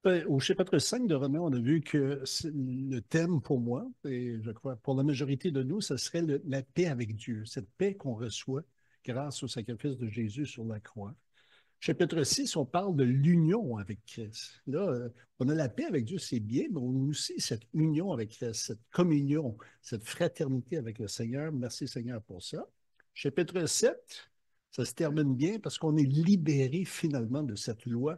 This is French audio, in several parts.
Au chapitre 5 de Romains, on a vu que le thème pour moi, et je crois pour la majorité de nous, ce serait la paix avec Dieu, cette paix qu'on reçoit grâce au sacrifice de Jésus sur la croix. Chapitre 6, on parle de l'union avec Christ. Là, on a la paix avec Dieu, c'est bien, mais on a aussi cette union avec Christ, cette communion, cette fraternité avec le Seigneur. Merci Seigneur pour ça. Chapitre 7, ça se termine bien parce qu'on est libéré finalement de cette loi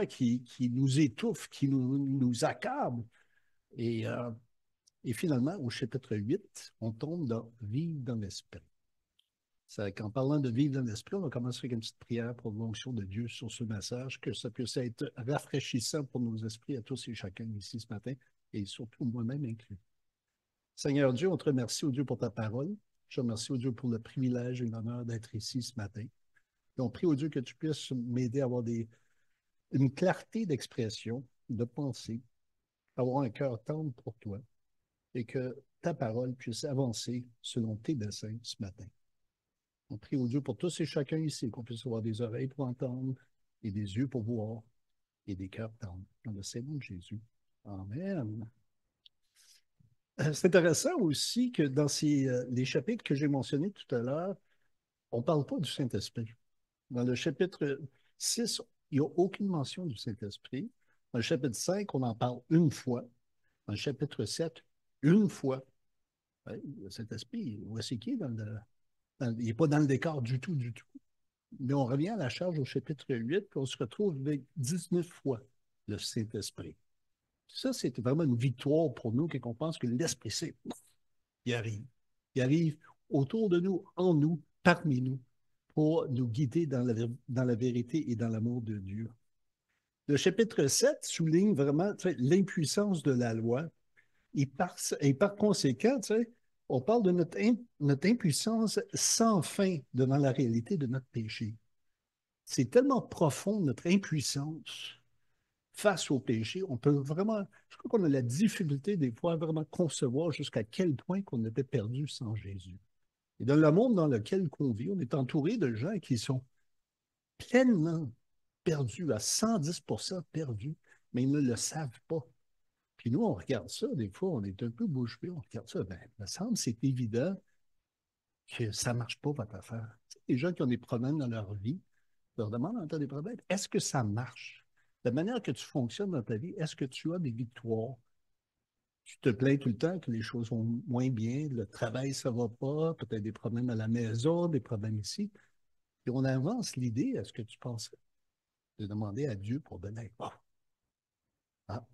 qui nous étouffe, qui nous accable. Et, euh, et finalement, au chapitre 8, on tombe dans vivre dans l'esprit. En parlant de vivre dans l'esprit, on va commencer avec une petite prière pour l'onction de Dieu sur ce message, que ça puisse être rafraîchissant pour nos esprits à tous et chacun ici ce matin, et surtout moi-même inclus. Seigneur Dieu, on te remercie, au Dieu, pour ta parole. Je te remercie, au Dieu, pour le privilège et l'honneur d'être ici ce matin. Et on prie, au Dieu, que tu puisses m'aider à avoir une clarté d'expression, de pensée, avoir un cœur tendre pour toi, et que ta parole puisse avancer selon tes desseins ce matin. On prie au Dieu pour tous et chacun ici, qu'on puisse avoir des oreilles pour entendre et des yeux pour voir et des cœurs tendres. Dans le Seigneur de Jésus. Amen. C'est intéressant aussi que dans les chapitres que j'ai mentionnés tout à l'heure, on ne parle pas du Saint-Esprit. Dans le chapitre 6, il n'y a aucune mention du Saint-Esprit. Dans le chapitre 5, on en parle une fois. Dans le chapitre 7, une fois. Ouais, le Saint-Esprit, où est-ce qu'il est il n'est pas dans le décor du tout, du tout. Mais on revient à la charge au chapitre 8, puis on se retrouve avec 19 fois le Saint-Esprit. Ça, c'est vraiment une victoire pour nous, qu'on pense que l'Esprit Saint, il arrive. Il arrive autour de nous, en nous, parmi nous, pour nous guider dans la vérité et dans l'amour de Dieu. Le chapitre 7 souligne vraiment l'impuissance de la loi et par conséquent, on parle de notre impuissance sans fin devant la réalité de notre péché. C'est tellement profond, notre impuissance face au péché. On peut vraiment, je crois qu'on a la difficulté des fois à vraiment concevoir jusqu'à quel point qu'on était perdu sans Jésus. Et dans le monde dans lequel on vit, on est entouré de gens qui sont pleinement perdus, à 110% perdus, mais ils ne le savent pas. Puis nous, on regarde ça, des fois, on est un peu bouche bée, on regarde ça, ben, il me semble que c'est évident que ça ne marche pas, votre affaire. Les gens qui ont des problèmes dans leur vie, leur demande en temps des problèmes, est-ce que ça marche? La manière que tu fonctionnes dans ta vie, est-ce que tu as des victoires? Tu te plains tout le temps que les choses vont moins bien, le travail, ça ne va pas, peut-être des problèmes à la maison, des problèmes ici. Et on avance l'idée, est-ce que tu penses de demander à Dieu pour donner? Oh, ah,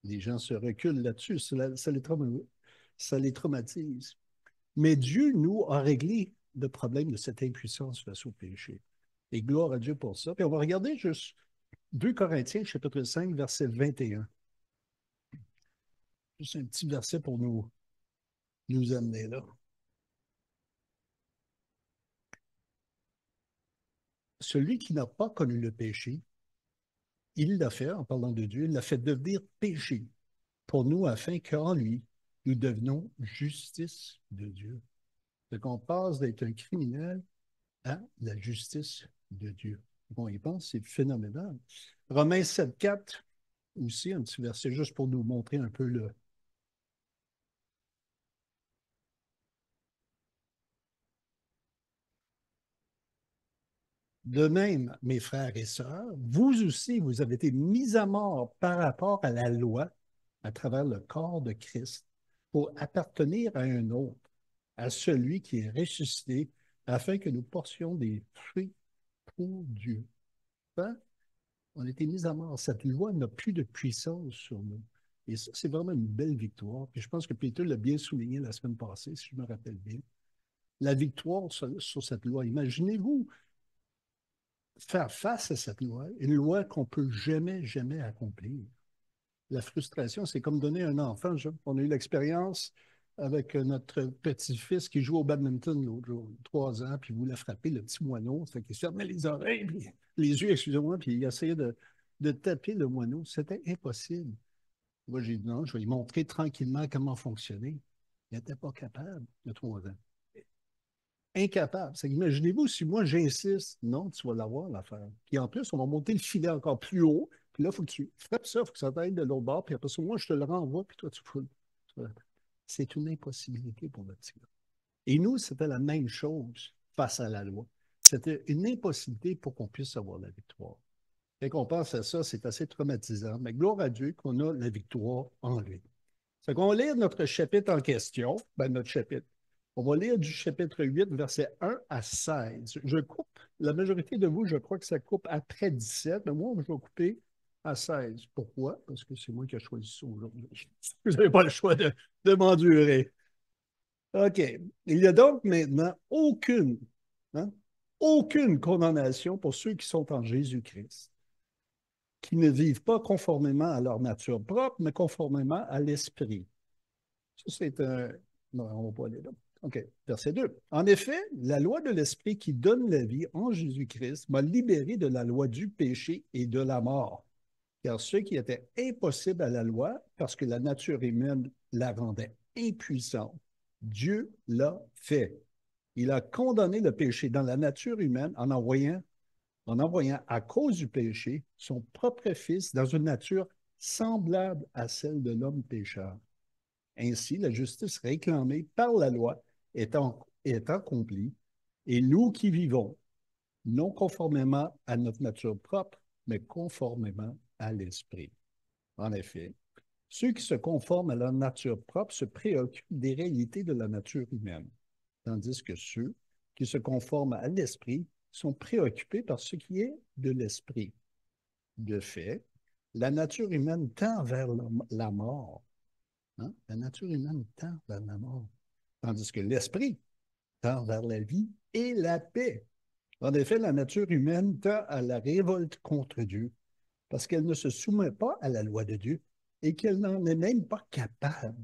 les gens se reculent là-dessus, ça les traumatise. Mais Dieu nous a réglé le problème de cette impuissance face au péché. Et gloire à Dieu pour ça. Puis on va regarder juste 2 Corinthiens, chapitre 5, verset 21. Juste un petit verset pour nous amener là. Celui qui n'a pas connu le péché, il l'a fait, en parlant de Dieu, il l'a fait devenir péché pour nous afin qu'en lui, nous devenons justice de Dieu. Donc on passe d'être un criminel à la justice de Dieu. Bon, il pense, c'est phénoménal. Romains 7, 4, aussi un petit verset juste pour nous montrer un peu De même, mes frères et sœurs, vous aussi, vous avez été mis à mort par rapport à la loi à travers le corps de Christ pour appartenir à un autre, à celui qui est ressuscité, afin que nous portions des fruits pour Dieu. Hein? On a été mis à mort. Cette loi n'a plus de puissance sur nous. Et ça, c'est vraiment une belle victoire. Puis je pense que Peter l'a bien souligné la semaine passée, si je me rappelle bien. La victoire sur cette loi. Imaginez-vous faire face à cette loi, une loi qu'on ne peut jamais, jamais accomplir. La frustration, c'est comme donner un enfant. On a eu l'expérience avec notre petit-fils qui joue au badminton l'autre jour, 3 ans, puis il voulait frapper le petit moineau. Fait qu'il se fermait les oreilles, puis les yeux, excusez-moi, puis il essayait de taper le moineau. C'était impossible. Moi, j'ai dit non, je vais lui montrer tranquillement comment fonctionner. Il n'était pas capable, il y a 3 ans. Incapable. Imaginez-vous si moi j'insiste, non, tu vas l'avoir l'affaire. Puis en plus, on va monter le filet encore plus haut, Puis là, il faut que tu frappes ça, il faut que ça aille de l'autre bord, puis après ça, moi, je te le renvoie, puis toi, tu foules. C'est une impossibilité pour le petit gars. Et nous, c'était la même chose face à la loi. C'était une impossibilité pour qu'on puisse avoir la victoire. Dès qu'on pense à ça, c'est assez traumatisant. Mais gloire à Dieu qu'on a la victoire en lui. C'est qu'on va lire notre chapitre en question, ben notre chapitre. On va lire du chapitre 8, versets 1 à 16. Je coupe, la majorité de vous, je crois que ça coupe après 17, mais moi, je vais couper à 16. Pourquoi? Parce que c'est moi qui ai choisi ça aujourd'hui. Vous n'avez pas le choix de m'endurer. OK. Il n'y a donc maintenant hein, aucune condamnation pour ceux qui sont en Jésus-Christ, qui ne vivent pas conformément à leur nature propre, mais conformément à l'Esprit. Ça, c'est un. Non, on ne va pas aller là. OK. Verset 2. En effet, la loi de l'Esprit qui donne la vie en Jésus-Christ m'a libéré de la loi du péché et de la mort. Car ce qui était impossible à la loi, parce que la nature humaine la rendait impuissante, Dieu l'a fait. Il a condamné le péché dans la nature humaine en envoyant à cause du péché son propre Fils dans une nature semblable à celle de l'homme pécheur. Ainsi, la justice réclamée par la loi est accomplie, et nous qui vivons, non conformément à notre nature propre, mais conformément à l'Esprit. En effet, ceux qui se conforment à leur nature propre se préoccupent des réalités de la nature humaine, tandis que ceux qui se conforment à l'Esprit sont préoccupés par ce qui est de l'Esprit. De fait, la nature humaine tend vers la mort. Hein? La nature humaine tend vers la mort, tandis que l'Esprit tend vers la vie et la paix. En effet, la nature humaine tend à la révolte contre Dieu parce qu'elle ne se soumet pas à la loi de Dieu et qu'elle n'en est même pas capable.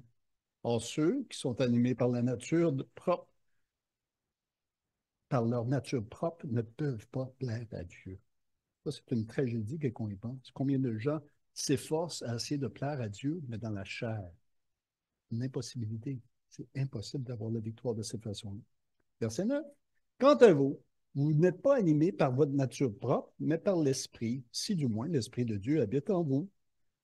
Or, ceux qui sont animés par la nature propre, par leur nature propre, ne peuvent pas plaire à Dieu. Ça, c'est une tragédie qu'on y pense. Combien de gens s'efforcent à essayer de plaire à Dieu, mais dans la chair? Une impossibilité. C'est impossible d'avoir la victoire de cette façon-là. Verset 9. Quant à vous, vous n'êtes pas animés par votre nature propre, mais par l'Esprit, si du moins l'Esprit de Dieu habite en vous.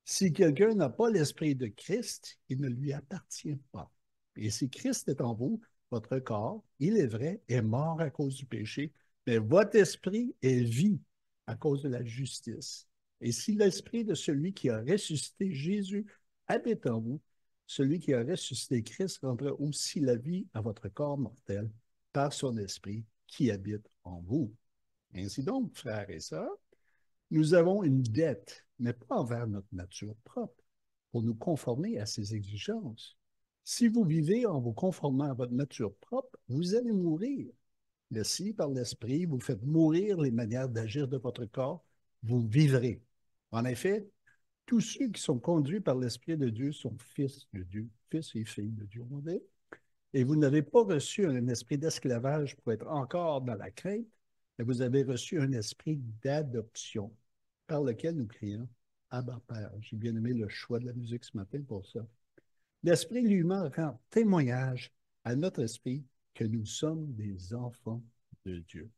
Si quelqu'un n'a pas l'Esprit de Christ, il ne lui appartient pas. Et si Christ est en vous, votre corps, il est vrai, est mort à cause du péché, mais votre esprit est vie à cause de la justice. Et si l'Esprit de celui qui a ressuscité Jésus habite en vous, celui qui a ressuscité Christ rendra aussi la vie à votre corps mortel par son Esprit qui habite en vous. Ainsi donc, frères et sœurs, nous avons une dette, mais pas envers notre nature propre, pour nous conformer à ses exigences. Si vous vivez en vous conformant à votre nature propre, vous allez mourir. Mais si, par l'Esprit, vous faites mourir les manières d'agir de votre corps, vous vivrez. En effet, tous ceux qui sont conduits par l'Esprit de Dieu sont fils de Dieu, fils et filles de Dieu. Et vous n'avez pas reçu un esprit d'esclavage pour être encore dans la crainte, mais vous avez reçu un esprit d'adoption par lequel nous crions Abba Père. J'ai bien aimé le choix de la musique ce matin pour ça. L'Esprit lui-même rend témoignage à notre esprit que nous sommes des enfants de Dieu.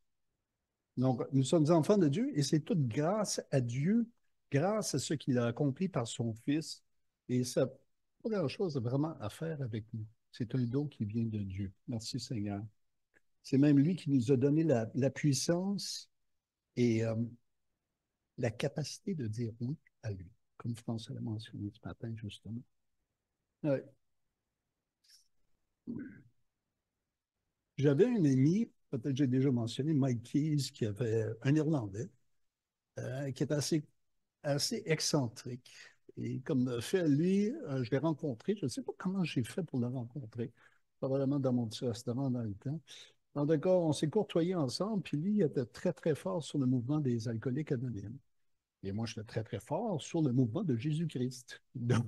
Donc, nous sommes des enfants de Dieu et c'est toute grâce à Dieu, grâce à ce qu'il a accompli par son Fils. Et ça n'a pas grand-chose vraiment à faire avec nous. C'est un don qui vient de Dieu. Merci Seigneur. C'est même lui qui nous a donné la puissance et la capacité de dire oui à lui, comme François l'a mentionné ce matin, justement. Ouais. J'avais un ami, peut-être que j'ai déjà mentionné, Mike Keys, qui avait un Irlandais, qui est assez excentrique. Et comme fait, lui, je l'ai rencontré, je ne sais pas comment j'ai fait pour le rencontrer, probablement dans mon petit restaurant dans le temps. En tout cas, on s'est courtoyés ensemble, puis lui, il était très, très fort sur le mouvement des alcooliques anonymes. Et moi, j'étais très, très fort sur le mouvement de Jésus-Christ. Donc,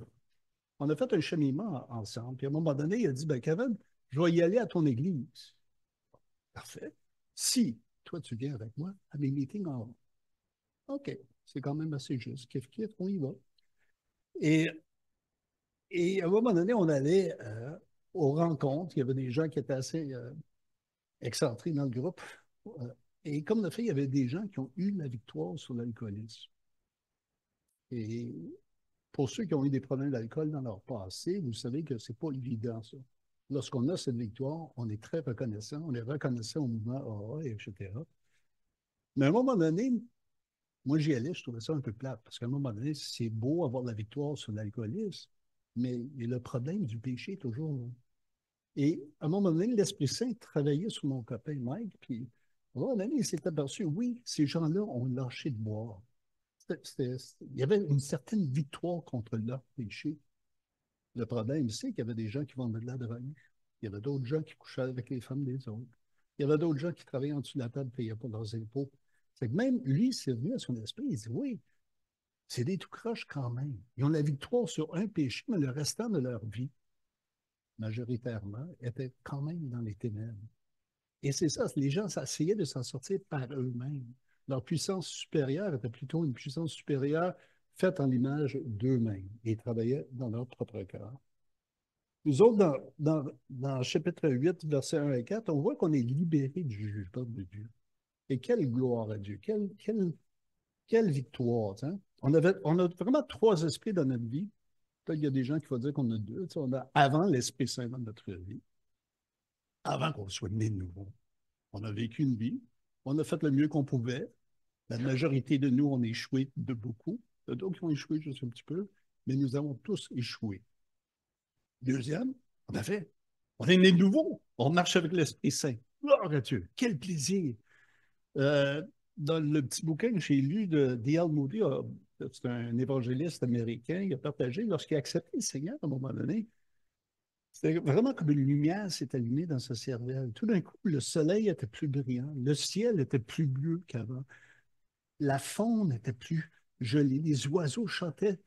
on a fait un cheminement ensemble. Puis à un moment donné, il a dit, ben, Kevin, je vais y aller à ton église. Parfait. Si toi, tu viens avec moi à mes meetings en haut. OK, c'est quand même assez juste. Kif, kif, on y va. Et, et à un moment donné, on allait aux rencontres. Il y avait des gens qui étaient assez excentriques dans le groupe. Euh, et comme le fait, il y avait des gens qui ont eu la victoire sur l'alcoolisme. Et pour ceux qui ont eu des problèmes d'alcool dans leur passé, vous savez que c'est pas évident, ça. Lorsqu'on a cette victoire, on est très reconnaissant. On est reconnaissant au mouvement AA, etc. Mais à un moment donné, moi, j'y allais, je trouvais ça un peu plate. Parce qu'à un moment donné, c'est beau avoir la victoire sur l'alcoolisme, mais le problème du péché est toujours là. Et à un moment donné, l'Esprit Saint travaillait sur mon copain Mike, puis à un moment donné, il s'est aperçu, oui, ces gens-là ont lâché de boire. Il y avait une certaine victoire contre leur péché. Le problème, c'est qu'il y avait des gens qui vendaient de la drogue. Il y avait d'autres gens qui couchaient avec les femmes des autres. Il y avait d'autres gens qui travaillaient en dessous de la table et ne payaient pas leurs impôts. C'est que même lui, c'est venu à son esprit, il dit, oui, c'est des tout croches quand même. Ils ont la victoire sur un péché, mais le restant de leur vie, majoritairement, était quand même dans les ténèbres. Et c'est ça, les gens essayaient de s'en sortir par eux-mêmes. Leur puissance supérieure était plutôt une puissance supérieure faite en l'image d'eux-mêmes et ils travaillaient dans leur propre cœur. Nous autres, dans chapitre 8, versets 1 et 4, on voit qu'on est libéré du jugement de Dieu. Et quelle gloire à Dieu, quelle victoire. Hein? On a vraiment trois esprits dans notre vie. Peut-être qu'il y a des gens qui vont dire qu'on a deux. On a avant l'Esprit Saint dans notre vie, avant qu'on soit né de nouveau. On a vécu une vie, on a fait le mieux qu'on pouvait. La majorité de nous, on a échoué de beaucoup. Il y a d'autres qui ont échoué juste un petit peu, mais nous avons tous échoué. Deuxième, on a fait. On est né de nouveau. On marche avec l'Esprit Saint. Gloire à Dieu. Quel plaisir. Euh, dans le petit bouquin que j'ai lu de D.L. Moody, c'est un évangéliste américain, il a partagé, lorsqu'il a accepté le Seigneur à un moment donné, c'était vraiment comme une lumière s'est allumée dans sa cervelle. Tout d'un coup, le soleil était plus brillant, le ciel était plus bleu qu'avant, la faune était plus jolie, les oiseaux chantaient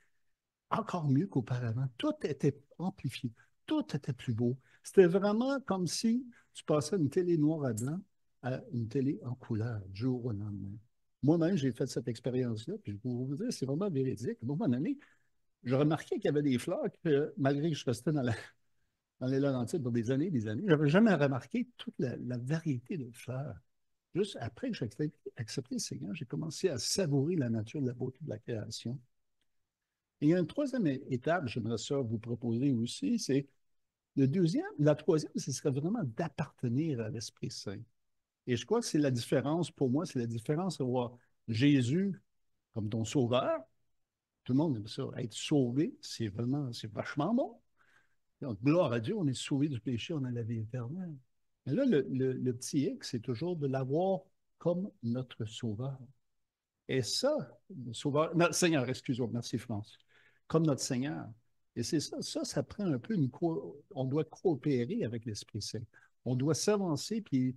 encore mieux qu'auparavant. Tout était amplifié, tout était plus beau. C'était vraiment comme si tu passais une télé noir et blanc à une télé en couleur, du jour au lendemain. Moi-même, j'ai fait cette expérience-là, puis je peux vous dire, c'est vraiment véridique. À un moment donné, je remarquais qu'il y avait des fleurs que, malgré que je restais dans les Laurentides pour des années, je n'avais jamais remarqué toute la variété de fleurs. Juste après que j'ai accepté le Seigneur, j'ai commencé à savourer la nature, la beauté de la création. Et il y a une troisième étape, j'aimerais ça vous proposer aussi, c'est le deuxième, la troisième, ce serait vraiment d'appartenir à l'Esprit Saint. Et je crois que c'est la différence, pour moi, c'est la différence de voir Jésus comme ton sauveur. Tout le monde aime ça. Être sauvé, c'est vraiment, c'est vachement bon. Donc, gloire à Dieu, on est sauvé du péché, on a la vie éternelle. Mais là, le petit X, c'est toujours de l'avoir comme notre sauveur. Et ça, le sauveur, non, Seigneur, excuse-moi, merci France, comme notre Seigneur. Et c'est ça, ça prend un peu on doit coopérer avec l'Esprit Saint. On doit s'avancer puis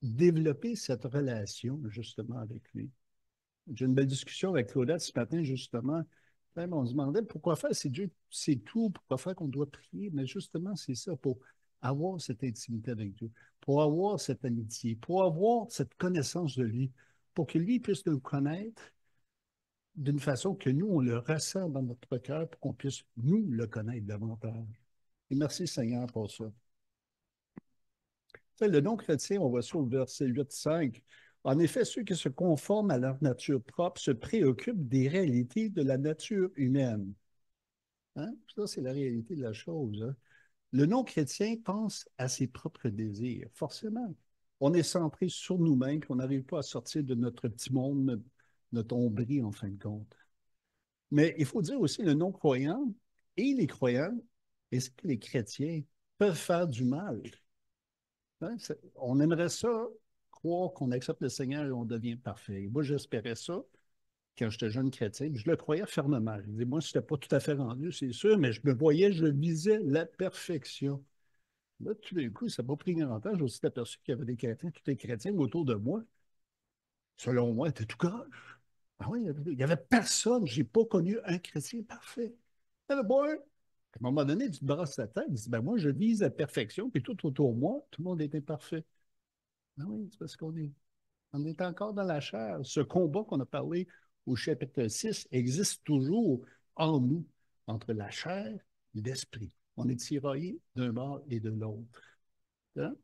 développer cette relation justement avec lui. J'ai une belle discussion avec Claudette ce matin, justement. On se demandait pourquoi faire, c'est Dieu, c'est tout, pourquoi faire qu'on doit prier, mais justement, c'est ça, pour avoir cette intimité avec Dieu, pour avoir cette amitié, pour avoir cette connaissance de lui, pour que lui puisse nous connaître d'une façon que nous, on le ressent dans notre cœur pour qu'on puisse nous le connaître davantage. Et merci Seigneur pour ça. Le non-chrétien, on voit ça au verset 8-5. En effet, ceux qui se conforment à leur nature propre se préoccupent des réalités de la nature humaine. Hein? Ça, c'est la réalité de la chose. Hein? Le non-chrétien pense à ses propres désirs, forcément. On est centré sur nous-mêmes, puis on n'arrive pas à sortir de notre petit monde, notre ombris, en fin de compte. Mais il faut dire aussi le non-croyant et les croyants, est-ce que les chrétiens peuvent faire du mal? Hein? On aimerait ça, croire qu'on accepte le Seigneur et on devient parfait. Moi, j'espérais ça quand j'étais jeune chrétien. Je le croyais fermement. Je disais, moi, je n'étais pas tout à fait rendu, c'est sûr, mais je me voyais, je visais la perfection. Là, tout d'un coup, ça m'a pris grand temps. J'ai aussi aperçu qu'il y avait des chrétiens, tous les chrétiens autour de moi, selon moi, étaient tout croche. Ah oui, il n'y avait personne. Je n'ai pas connu un chrétien parfait. Il n'y avait pas un. À un moment donné, tu te brasses la tête, tu dis, ben moi, je vise la perfection, puis tout autour de moi, tout le monde est imparfait. Ah oui, c'est parce on est encore dans la chair. Ce combat qu'on a parlé au chapitre 6 existe toujours en nous, entre la chair et l'esprit. On est tiraillé d'un bord et de l'autre. Hein?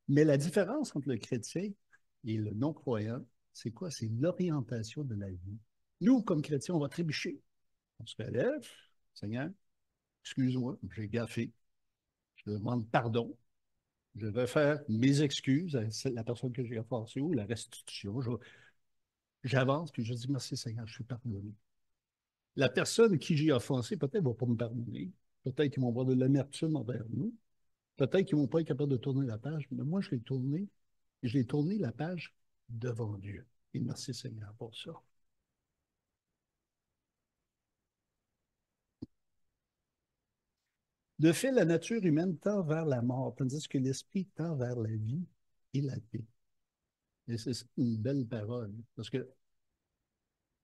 Mais la différence entre le chrétien et le non-croyant, c'est quoi? C'est l'orientation de la vie. Nous, comme chrétiens, on va trébucher. On se relève. Seigneur, excuse-moi, j'ai gaffé. Je demande pardon. Je vais faire mes excuses à la personne que j'ai offensée ou la restitution. J'avance, puis je dis merci Seigneur, je suis pardonné. La personne qui j'ai offensé, peut-être ne va pas me pardonner. Peut-être qu'ils vont avoir de l'amertume envers nous. Peut-être qu'ils ne vont pas être capables de tourner la page. Mais moi, je l'ai tourné la page devant Dieu. Et merci Seigneur pour ça. De fait, la nature humaine tend vers la mort, tandis que l'esprit tend vers la vie et la paix. Et c'est une belle parole, parce que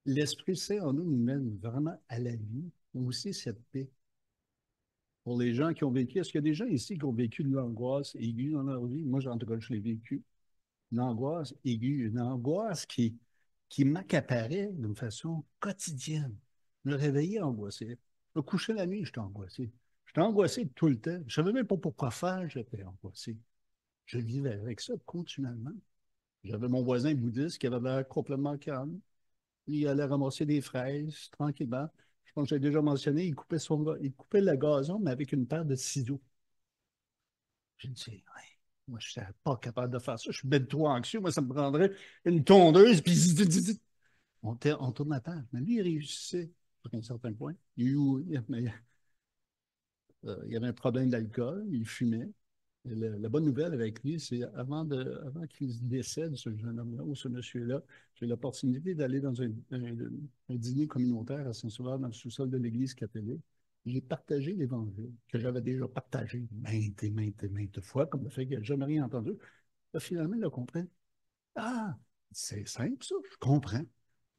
l'Esprit Saint en nous nous mène vraiment à la vie, mais aussi cette paix. Pour les gens qui ont vécu, est-ce qu'il y a des gens ici qui ont vécu de l'angoisse aiguë dans leur vie? Moi, en tout cas, je l'ai vécu. Une angoisse aiguë, une angoisse qui m'accaparait d'une façon quotidienne. Je me réveillais angoissé. Je me couchais la nuit, j'étais angoissé. J'étais angoissé tout le temps. Je ne savais même pas pourquoi faire, j'étais angoissé. Je vivais avec ça continuellement. J'avais mon voisin bouddhiste qui avait l'air complètement calme. Il allait ramasser des fraises tranquillement. Je pense que j'ai déjà mentionné, il coupait le gazon, mais avec une paire de ciseaux. J'ai dit, ouais, moi, je ne serais pas capable de faire ça. Je suis bête trop anxieux. Moi, ça me prendrait une tondeuse, puis on tourne la page. Mais lui, il réussissait jusqu'à un certain point. Il y avait un problème d'alcool, il fumait. La bonne nouvelle avec lui, c'est avant qu'il décède, ce jeune homme-là ou ce monsieur-là, j'ai eu l'opportunité d'aller dans un dîner communautaire à Saint-Sauveur, dans le sous-sol de l'Église catholique. J'ai partagé l'Évangile, que j'avais déjà partagé maintes et maintes et maintes fois, comme le fait qu'il n'a jamais rien entendu. Là, finalement, il a compris. Ah, c'est simple, ça, je comprends.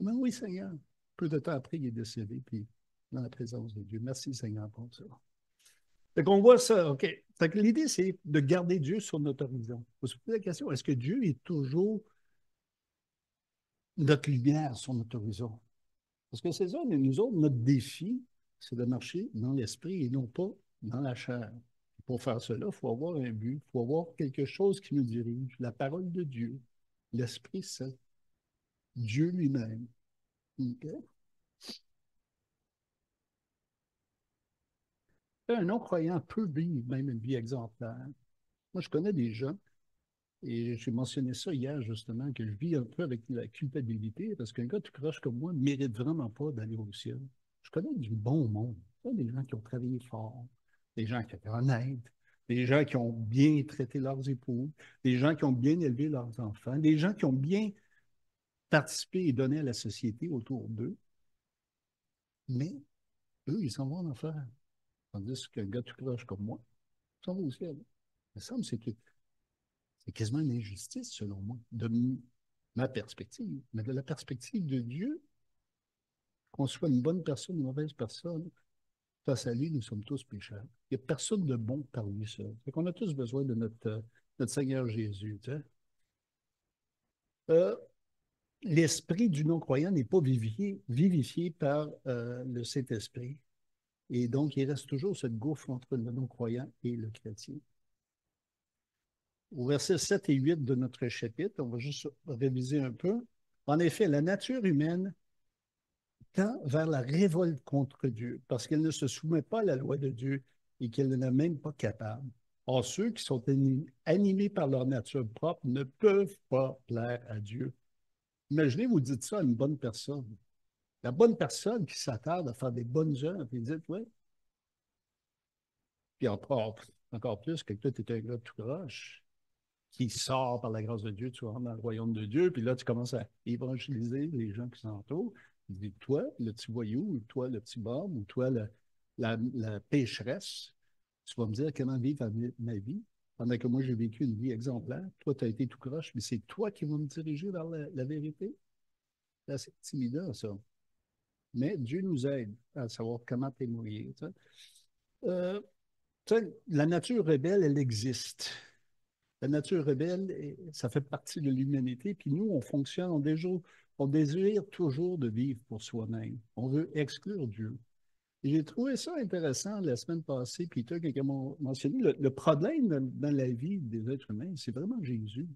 Mais oui, Seigneur. Peu de temps après, il est décédé, puis dans la présence de Dieu. Merci, Seigneur, pour ça. Fait qu'on voit ça, OK. Fait que l'idée, c'est de garder Dieu sur notre horizon. Il faut se poser la question, est-ce que Dieu est toujours notre lumière sur notre horizon? Parce que c'est ça, mais nous autres, notre défi, c'est de marcher dans l'esprit et non pas dans la chair. Pour faire cela, il faut avoir un but, il faut avoir quelque chose qui nous dirige, la parole de Dieu, l'Esprit Saint, Dieu lui-même. OK? Un non-croyant peut vivre même une vie exemplaire. Moi, je connais des gens. Et j'ai mentionné ça hier, justement, que je vis un peu avec la culpabilité, parce qu'un gars tout croche comme moi ne mérite vraiment pas d'aller au ciel. Je connais du bon monde. Des gens qui ont travaillé fort, des gens qui étaient honnêtes, des gens qui ont bien traité leurs époux, des gens qui ont bien élevé leurs enfants, des gens qui ont bien participé et donné à la société autour d'eux. Mais eux, ils s'en vont en enfer. Tandis qu'un gars tout croche comme moi, il s'en va au ciel. Il me semble que c'est quasiment une injustice, selon moi, de ma perspective. Mais de la perspective de Dieu, qu'on soit une bonne personne ou une mauvaise personne, face à lui, nous sommes tous pécheurs. Il n'y a personne de bon par lui seul. Fait qu'on a tous besoin de notre Seigneur Jésus. Tu sais. Euh, L'esprit du non-croyant n'est pas vivifié par le Saint-Esprit. Et donc, il reste toujours ce gouffre entre le non-croyant et le chrétien. Au verset 7 et 8 de notre chapitre, on va juste réviser un peu. En effet, la nature humaine tend vers la révolte contre Dieu, parce qu'elle ne se soumet pas à la loi de Dieu et qu'elle n'est même pas capable. Or, ceux qui sont animés par leur nature propre ne peuvent pas plaire à Dieu. Imaginez, vous dites ça à une bonne personne. La bonne personne qui s'attarde à faire des bonnes œuvres, puis dites, oui, puis encore plus que toi, tu es un gars tout croche, qui sort par la grâce de Dieu, tu rentres dans le royaume de Dieu, puis là, tu commences à évangéliser les gens qui s'entourent. Tu dis, toi, le petit voyou, ou toi, le petit borbe, ou toi, la pécheresse, tu vas me dire comment vivre ma vie, pendant que moi, j'ai vécu une vie exemplaire. Toi, tu as été tout croche, mais c'est toi qui vas me diriger vers la vérité. Là, c'est timidant, ça. Mais Dieu nous aide à savoir comment témoigner. Euh, la nature rebelle, elle existe. La nature rebelle, ça fait partie de l'humanité. Puis nous, on fonctionne, on désire toujours de vivre pour soi-même. On veut exclure Dieu. Et j'ai trouvé ça intéressant la semaine passée, Peter, qui a mentionné le problème dans la vie des êtres humains, c'est vraiment Jésus.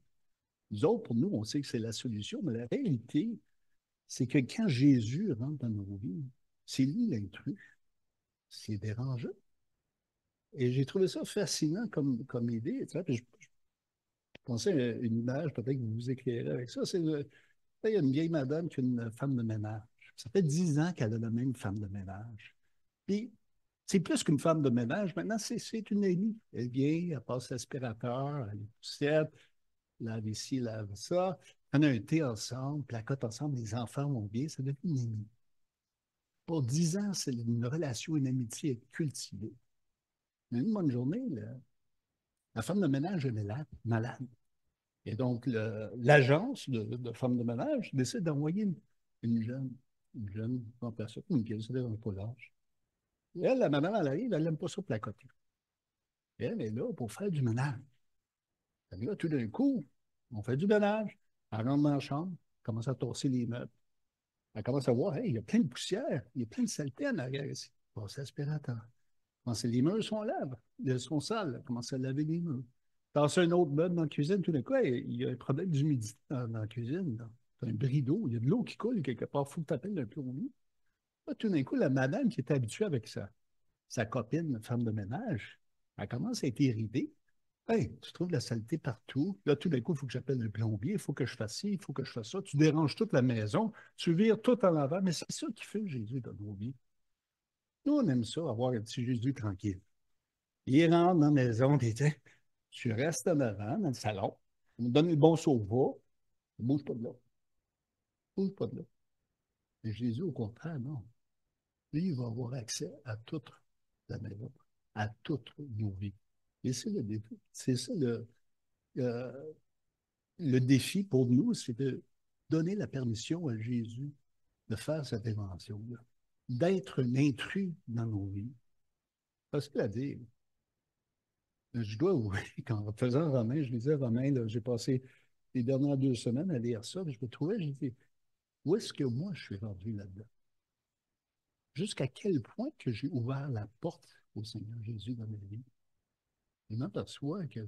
Nous autres, pour nous, on sait que c'est la solution, mais la réalité, c'est que quand Jésus rentre dans nos vies, C'est lui l'intrus, c'est dérangeant. Et j'ai trouvé ça fascinant comme idée. Tu sais, puis je pensais à une image, peut-être que vous vous éclairez avec ça. Il y a une vieille madame qui a une femme de ménage. Ça fait 10 ans qu'elle a la même femme de ménage. Puis, c'est plus qu'une femme de ménage. Maintenant, c'est une amie. Elle vient, elle passe l'aspirateur, elle est poussière, lave ici, lave ça. On a un thé ensemble, placote ensemble, les enfants vont bien, ça devient une amie. Pour 10 ans, c'est une relation, une amitié cultivée. Mais une bonne journée, la femme de ménage est malade. Et donc, l'agence de femmes de ménage décide d'envoyer une jeune personne, une pièce, c'est un peu l'âge. Et elle, la madame, elle arrive, elle n'aime pas ça placoter. Et elle est là pour faire du ménage. Et là, tout d'un coup, on fait du ménage. Elle rentre dans la chambre, commence à torser les meubles. Elle commence à voir, hey, il y a plein de poussière, il y a plein de saleté en arrière ici. Passe l'aspirateur. Les murs sont laves, ils sont sales. Elle commence à laver les murs. Tasse un autre meuble dans la cuisine, tout d'un coup, il y a un problème d'humidité dans la cuisine. Il y a un bris d'eau, il y a de l'eau qui coule quelque part, il faut que tu appelles un plombier. Là, tout d'un coup, la madame qui est habituée avec sa copine, femme de ménage, elle commence à être irritée. Hey, tu trouves de la saleté partout. Là, tout d'un coup, il faut que j'appelle le plombier, il faut que je fasse ci, il faut que je fasse ça. Tu déranges toute la maison, tu vires tout en avant, mais c'est ça qui fait Jésus dans nos vies. Nous, on aime ça, avoir un petit Jésus tranquille. Il rentre dans la maison, puis tiens, tu restes en avant, dans le salon, on me donne le bon sauva, ne bouge pas de là, ne bouge pas de là. Mais Jésus, au contraire, non. Lui, il va avoir accès à toute la maison, à toutes nos vies. Et c'est le défi. C'est ça euh, le défi pour nous, c'est de donner la permission à Jésus de faire cette invention-là, d'être un intrus dans nos vies. Parce que à dire, je dois avouer qu'en faisant Romain, je lisais Romain, j'ai passé les dernières 2 semaines à lire ça, puis je me trouvais, j'ai dit, où est-ce que moi je suis rendu là-dedans? Jusqu'à quel point que j'ai ouvert la porte au Seigneur Jésus dans ma vie? Je m'aperçois qu'il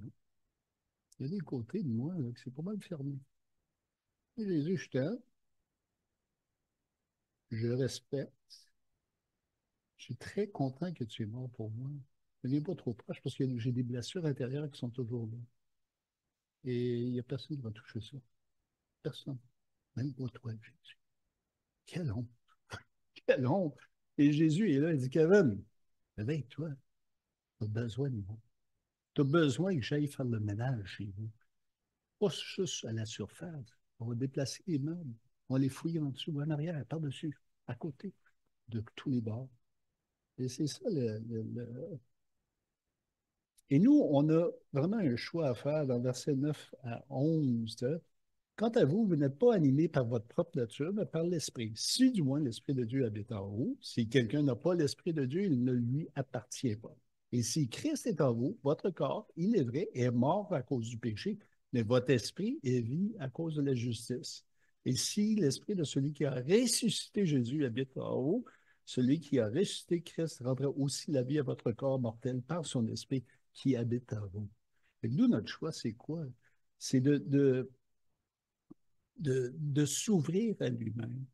y a des côtés de moi là, que c'est pas mal fermé. Et Jésus, je t'aime, je respecte, je suis très content que tu es mort pour moi. Ne viens pas trop proche parce que j'ai des blessures intérieures qui sont toujours là. Et il n'y a personne qui va toucher ça. Personne. Même pas toi, Jésus. Quelle honte. Quelle honte. Et Jésus est là, il dit, Kevin, réveille-toi. Tu as besoin de moi. Tu as besoin que j'aille faire le ménage chez vous. Pas juste à la surface. On va déplacer les meubles. On va les fouiller en dessous, en arrière, par-dessus, à côté, de tous les bords. Et c'est ça Et nous, on a vraiment un choix à faire dans versets 9 à 11. Quant à vous, vous n'êtes pas animés par votre propre nature, mais par l'Esprit. Si du moins l'Esprit de Dieu habite en vous, si quelqu'un n'a pas l'Esprit de Dieu, il ne lui appartient pas. Et si Christ est en vous, votre corps, il est vrai, est mort à cause du péché, mais votre esprit est vie à cause de la justice. Et si l'Esprit de celui qui a ressuscité Jésus habite en vous, celui qui a ressuscité Christ rendra aussi la vie à votre corps mortel par son Esprit qui habite en vous. Et nous, notre choix, c'est quoi? C'est de s'ouvrir à lui-même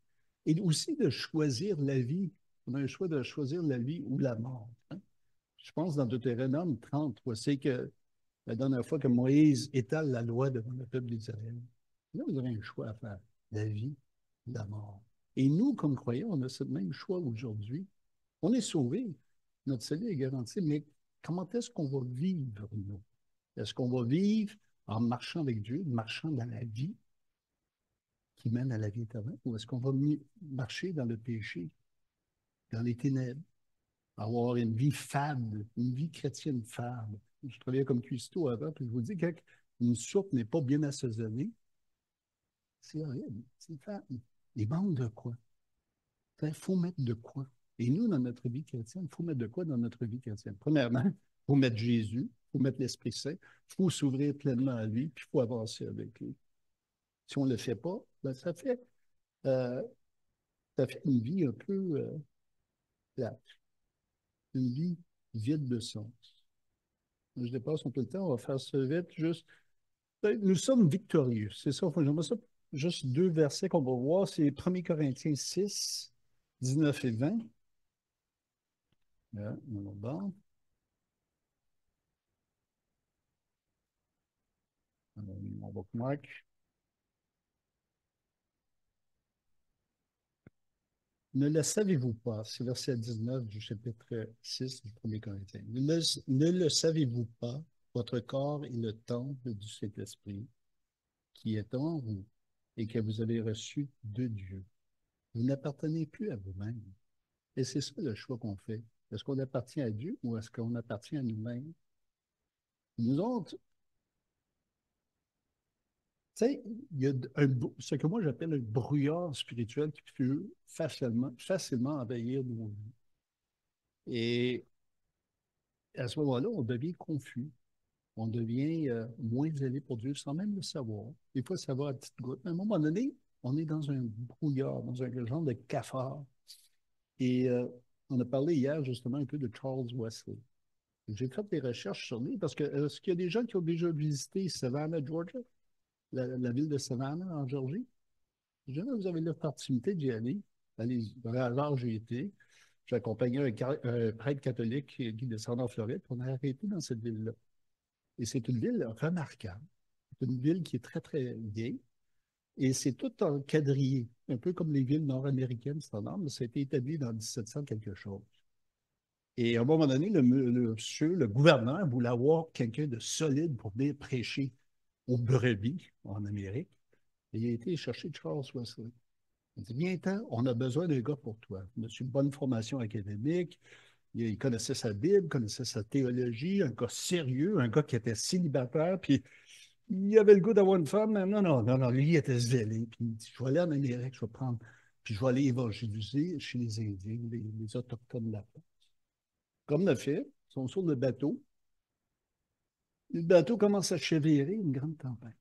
et aussi de choisir la vie. On a un choix de choisir la vie ou la mort. Hein? Je pense dans Deutéronome 30, c'est que la dernière fois que Moïse étale la loi devant le peuple d'Israël, là, vous avez un choix à faire, la vie ou la mort. Et nous, comme croyants, on a ce même choix aujourd'hui. On est sauvés, notre salut est garanti, mais comment est-ce qu'on va vivre, nous? Est-ce qu'on va vivre en marchant avec Dieu, marchant dans la vie, qui mène à la vie éternelle, ou est-ce qu'on va marcher dans le péché, dans les ténèbres, avoir une vie fade, une vie chrétienne fade? Je travaillais comme cuistot avant, puis je vous dis, quand une soupe n'est pas bien assaisonnée, c'est horrible, c'est fade. Il manque de quoi? Il faut mettre de quoi? Et nous, dans notre vie chrétienne, il faut mettre de quoi dans notre vie chrétienne? Premièrement, il faut mettre Jésus, il faut mettre l'Esprit Saint, il faut s'ouvrir pleinement à lui, puis il faut avancer avec lui. Si on ne le fait pas, ben, euh, ça fait une vie un peu plate, une vie vide de sens. Je dépasse un peu le temps, on va faire ça vite. Juste, nous sommes victorieux. C'est ça, j'aimerais ça. Juste 2 versets qu'on va voir, c'est 1 Corinthiens 6, 19 et 20. Bon. On va marquer. Ne le savez-vous pas? C'est verset 19 du chapitre 6 du premier Corinthien. Ne le savez-vous pas? Votre corps est le temple du Saint-Esprit qui est en vous et que vous avez reçu de Dieu. Vous n'appartenez plus à vous-même. Et c'est ça le choix qu'on fait. Est-ce qu'on appartient à Dieu ou est-ce qu'on appartient à nous-mêmes? Nous autres, tu sais, il y a ce que moi j'appelle un brouillard spirituel qui peut facilement envahir nos vies. Et à ce moment-là, on devient confus. On devient moins zélé pour Dieu sans même le savoir. Des fois, ça va à petite goutte. Mais à un moment donné, on est dans un brouillard, dans un genre de cafard. Et on a parlé hier justement un peu de Charles Wesley. J'ai fait des recherches sur lui parce que est-ce qu'il y a des gens qui ont déjà visité Savannah, Georgia, la ville de Savannah en Georgie? Si jamais vous avez l'opportunité d'y aller, allez-y. Alors, j'y étais. J'ai accompagné un prêtre catholique qui descend en Floride. On a arrêté dans cette ville-là. Et c'est une ville remarquable. C'est une ville qui est très, très vieille. Et c'est tout en quadrillé, un peu comme les villes nord-américaines standards, mais ça a été établi dans 1700 quelque chose. Et à un moment donné, le gouverneur voulait avoir quelqu'un de solide pour venir prêcher aux brebis en Amérique. Et il a été chercher Charles Wesley. Il dit, viens-t'en, on a besoin d'un gars pour toi. Il a une bonne formation académique, il connaissait sa Bible, connaissait sa théologie, un gars sérieux, un gars qui était célibataire, puis il avait le goût d'avoir une femme, mais non, non, non, non, lui, il était zélé. Puis il dit, je vais aller en Amérique, je vais prendre, puis je vais aller évangéliser chez les Indiens, les Autochtones là-bas. Comme le fait, ils sont sur le bateau. Le bateau commence à chavirer, une grande tempête.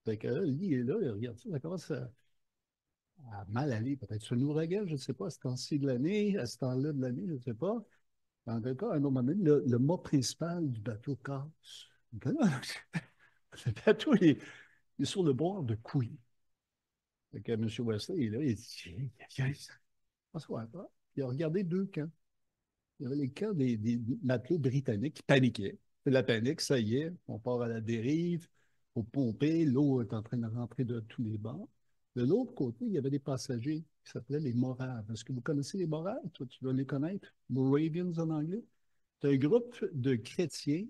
Fait que là, lui, il est là, il regarde ça, ça commence à mal aller, peut-être sur l'ouragan, je ne sais pas, à ce temps-ci de l'année, à ce temps-là de l'année, je ne sais pas. En tout cas, à un moment donné, le mât principal du bateau casse. Donc là, le bateau il est sur le bord de couler. Fait que M. Wesley est là, il dit, tiens, on se voit pas. Il a regardé deux camps. Il y avait les camps des matelots britanniques qui paniquaient. C'est la panique, ça y est, on part à la dérive, il faut pomper, l'eau est en train de rentrer de tous les bords. De l'autre côté, il y avait des passagers qui s'appelaient les Moraves. Est-ce que vous connaissez les Moraves? Toi, tu dois les connaître. Moravians en anglais. C'est un groupe de chrétiens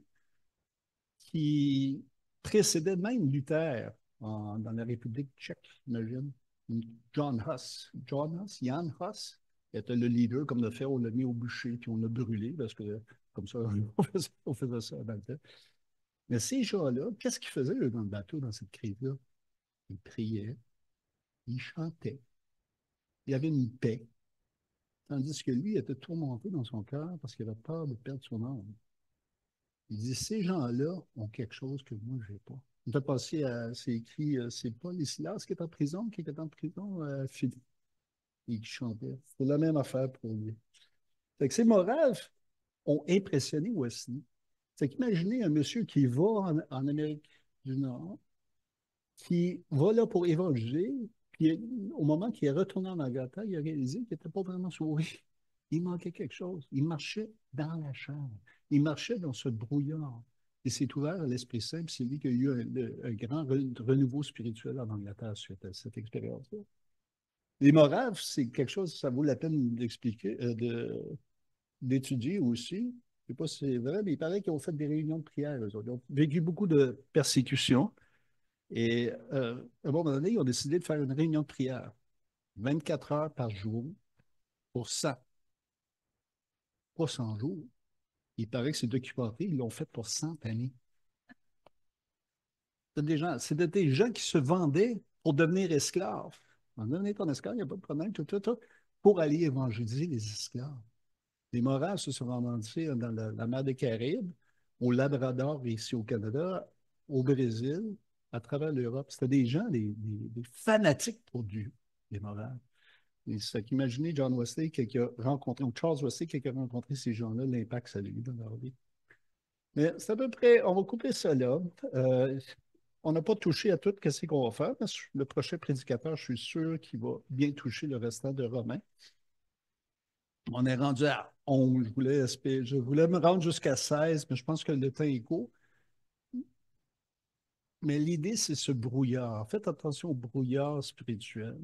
qui précédait même Luther dans la République tchèque, j'imagine. John Huss. John Huss, Jan Hus, était le leader, comme de fait, on l'a mis au bûcher, puis on l'a brûlé, parce que comme ça, on faisait ça dans le temps. Mais ces gens-là, qu'est-ce qu'ils faisaient eux, dans le bateau, dans cette crise-là? Ils priaient, ils chantaient, il y avait une paix, tandis que lui était tourmenté dans son cœur parce qu'il avait peur de perdre son âme. Il dit, ces gens-là ont quelque chose que moi, je n'ai pas. Il fait passer à, c'est écrit, c'est pas les Silas qui est en prison, qui était en prison, Philippe, et qui chantait. C'est la même affaire pour lui. Fait que ces Moraves ont impressionné Wesley. Fait qu'imaginez un monsieur qui va en Amérique du Nord, qui va là pour évangéliser, puis au moment qu'il est retourné en Angleterre, il a réalisé qu'il n'était pas vraiment sauvé. Il manquait quelque chose. Il marchait dans la chambre. Il marchait dans ce brouillard. Il s'est ouvert à l'Esprit Saint, puis c'est lui qui a eu un grand renouveau spirituel en Angleterre suite à cette expérience-là. Les Moraves, c'est quelque chose, ça vaut la peine d'expliquer, d'étudier aussi. Je ne sais pas si c'est vrai, mais il paraît qu'ils ont fait des réunions de prière. Eux autres. Ils ont vécu beaucoup de persécutions. Et à un moment donné, ils ont décidé de faire une réunion de prière, 24 heures par jour, pour 100, pas 100 jours. Il paraît que c'est documenté, ils l'ont fait pour 100 années. C'était des gens qui se vendaient pour devenir esclaves. On donné ton esclave, il n'y a pas de problème, tout, pour aller évangéliser les esclaves. Les Moraves se sont rendus dans la mer des Caraïbes, au Labrador, ici au Canada, au Brésil, à travers l'Europe. C'était des gens, des fanatiques pour Dieu, les Moraves. Et c'est qu'imaginez John Wesley, qui a rencontré, ou Charles Wesley, qui a rencontré ces gens-là, l'impact que ça a eu dans leur vie. Mais c'est à peu près, on va couper ça là. On n'a pas touché à tout ce qu'on va faire, mais le prochain prédicateur, je suis sûr qu'il va bien toucher le restant de Romains. On est rendu à je voulais me rendre jusqu'à 16, mais je pense que le temps est court. Mais l'idée, c'est ce brouillard. Faites attention au brouillard spirituel.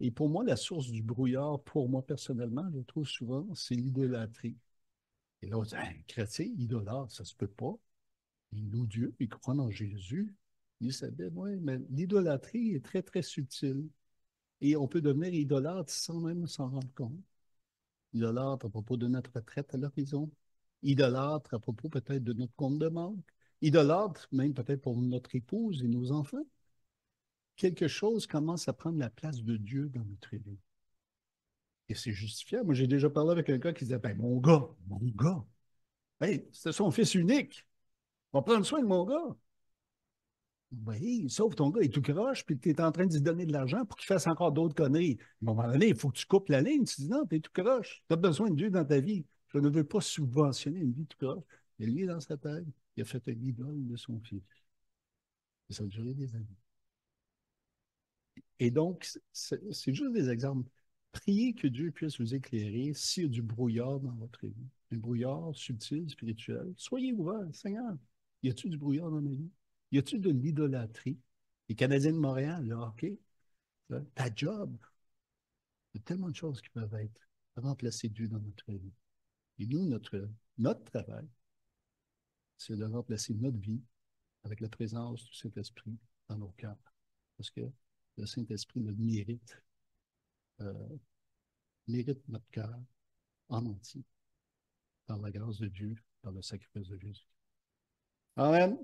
Et pour moi, la source du brouillard, pour moi personnellement, je le trouve souvent, c'est l'idolâtrie. Et là, on dit, un chrétien idolâtre, ça se peut pas. Il loue Dieu, il croit en Jésus. Il savait, oui, mais l'idolâtrie est très, très subtile. Et on peut devenir idolâtre sans même s'en rendre compte. Idolâtre à propos de notre retraite à l'horizon. Idolâtre à propos peut-être de notre compte de banque. Idolâtre même peut-être pour notre épouse et nos enfants. Quelque chose commence à prendre la place de Dieu dans notre vie. Et c'est justifiable. Moi, j'ai déjà parlé avec un gars qui disait, ben, mon gars, hey, c'était son fils unique. On va prendre soin de mon gars. Oui, sauf ton gars, il est tout croche, puis tu es en train de lui donner de l'argent pour qu'il fasse encore d'autres conneries. À un moment donné, il faut que tu coupes la ligne. Tu dis non, tu es tout croche. Tu as besoin de Dieu dans ta vie. Je ne veux pas subventionner une vie tout croche. Mais lui, dans sa tête, il a fait un idole de son fils. Et ça a duré des années. Et donc, c'est juste des exemples. Priez que Dieu puisse vous éclairer s'il y a du brouillard dans votre vie. Du brouillard subtil, spirituel. Soyez ouverts, Seigneur. Y a-t-il du brouillard dans ma vie? Y a-t-il de l'idolâtrie? Les Canadiens de Montréal, le hockey, là, ta job, il y a tellement de choses qui peuvent être remplacer Dieu dans notre vie. Et nous, notre travail, c'est de remplacer notre vie avec la présence du Saint-Esprit dans nos cœurs. Parce que le Saint-Esprit le euh, mérite notre cœur en entier, par la grâce de Dieu, par le sacrifice de Jésus. Amen.